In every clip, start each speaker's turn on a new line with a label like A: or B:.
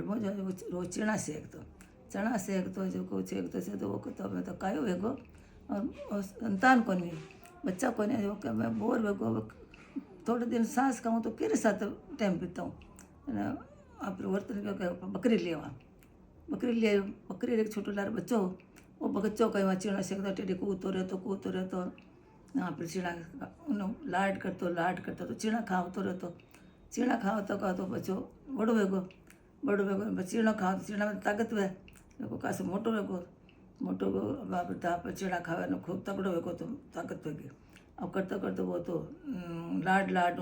A: रोज चना सेकतो जो को सेकतो से तो वो कहता मैं तो कायो वेगो और संतान को नहीं बच्चा को नहीं जो कि मैं बोर वेगो थोड़े दिन सांस खाऊँ तो किरे साथ टाइम बीताऊँ आप वर्तन क्यों बकरी ले बकरी एक छोटो लार बच्चो वो बच्चों कहीं वहाँ चीना सेकता टेढ़ी कूदतो रहतो आप चीना लाड करतो तो चीना खावतो का तो बच्चो बड़ो वेगो चीणो खाओ तो चीणा में ताकत वे देखो कासे मोटो बाप चीणा खावे ने खूब तगड़ो वेगो तो ताकत वेगी अब करते वो तो लाड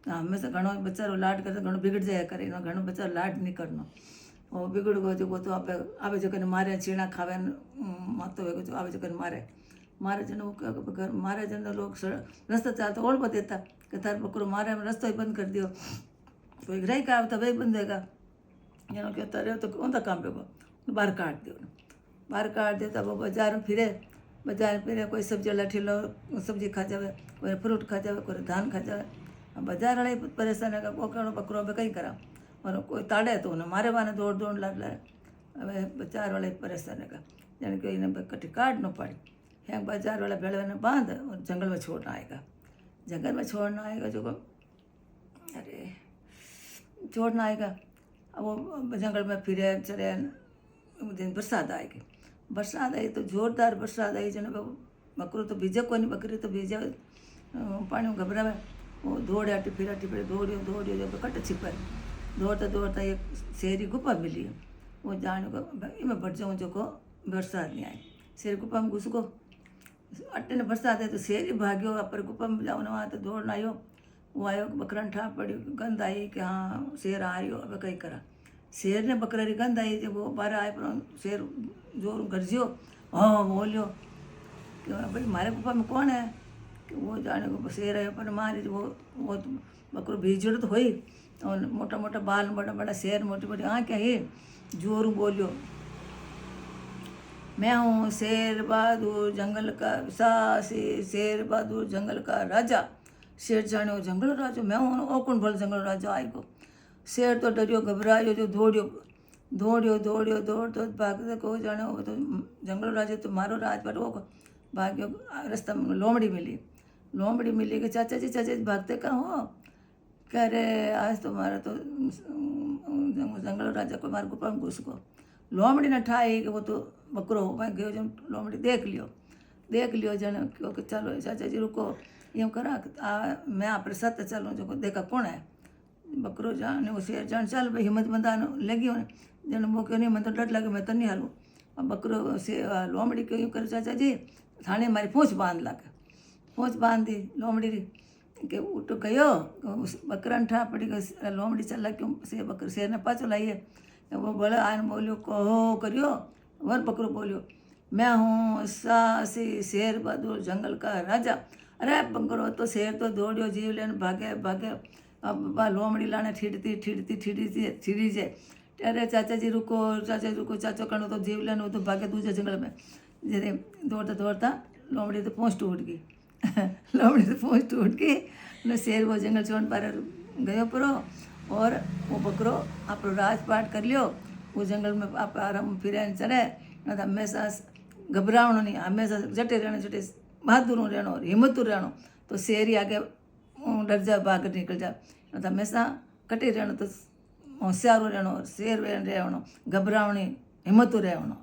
A: हमेशा घणो बच्चारो लाड करते घणो बिगड़ जाए करे घणो बच्चा लाड नहीं करनो वो बिगड़ गयो जो तो आपे जो मारे चीणा खावे मातो वेगो जो आवे जो मारे जन घर मारे जन लोग रस्ता चाहते ओढ़ देता कि तार बकरो मारे रस्तो ही बंद कर दियो कोई ग्राहक आवता भाई बंद देगा एनो कहता रहो तो कौन था काम पे को बाहर काट देता वो बाजार में फिरे कोई सब्जी लठी लो सब्जी खा जावे कोई फ्रूट खा जावे कोई धान खा जावे बाजार वाले परेशान है कोकड़ो बकरो अब कहीं करा और कोई ताड़े तो उन्हें मारे वाने दौड़ लाग लाए अब बाजार वाले परेशान है यानी कि इन्हें कटी काट न पड़े है बाजार वाला भेड़ ने बांध और जंगल में छोड़ना आएगा जो अरे छोड़ना आएगा अब वो जंगल में फिरे चले दिन बरसात आई तो जोरदार बरसात आई जन बकरो तो भीजे को नहीं बकरी तो भीजे पानी में घबरावे वो दौड़े टिपे दौड़ियो जब कट छिपे दौड़ता एक शेरी गुफा मिली वो जाने को इमें बढ़ जाऊँ जो को बरसात नहीं आई शेर गुफा में घुस को अट्टे ने बरसात है तो शेर ही भाग्यो पर गुफा में जाओ ना वहाँ तो दौड़ना आयो वो आयो बकरन ठा पड़ी गंध आई कि हाँ शेर आ रही हो अब कहीं करा शेर ने बकरी गंध आई जब वो बाहर आए पर शेर जोर गरजियो हाँ बोलियो कि भाई हमारे गुफा में कौन है कि वो जाने को शेर है पर मारी वो बकरो भीजड़ तो हुई और मोटा बाल बड़ा शेर मोटी आँखें ही जोर बोलियो मैं हूँ शेर बहादुर जंगल का सासी शेर बहादुर जंगल का राजा शेर जाने जंगल राजा मैं हूँ और कौन भले जंगल राजा आएगो शेर तो डरियो घबरायो जो दौड़ो भागते को जाने वो तो जंगल राजा तो मारो राज पर वो भाग्यो रास्ता में लोमड़ी मिली कि चाचा जी भागते कहाँ हो कह रहे आज तो मारा तो जंगल राजा को मार गुफा में घुस को लोमड़ी ने ठाई कि वो तो बकरो मैं गयो जन लोमड़ी देख लियो जन क्योंकि चलो चाचा जी रुको यूँ करा मैं आप साथ चलूँ जो देखा कौन है बकरो जाने वो शेर जान चल भाई हिम्मत बंदान लगी हो जन वो क्यों नहीं मैं तो डर लगे मैं तो नहीं हालूँ अब बकरो से लोमड़ी क्यों यूँ करे चाचा जी थाने मारी पूँछ बांध दी लोमड़ी री कि उठ गयो बकरन ठा पड़ी गई लोमड़ी चल क्यों शेर ने पाछो लाइए वो बोले आन बोलियो कहो करियो वर बकरो बोलियो मैं हूँ सासी शेर बहादुर जंगल का राजा अरे बकरो तो शेर तो दौड़ियो जीव लेन भागे अब लोमड़ी लाने ठीड़ी जे अरे चाचा जी रुको चाचो करो तो जीव लेन वो तो भागे दूसरे जंगल में जैसे दौड़ता लोमड़ी तो पहुँच टूट गई शेर वो जंगल छोड़ पर गयो परो और वो बकरो आप राजपाट कर लियो वो जंगल में आप आराम फिरे चले न तो हमेशा घबरावनो नहीं हमेशा जटे रहने बहादुर रहनो हिम्मत रहनो तो शेर ही आगे डर जा भाग निकल जा न तो हमेशा कटे रहनो तो होशियार रहनो शेर रहनो घबरावनी हिम्मत रहनो।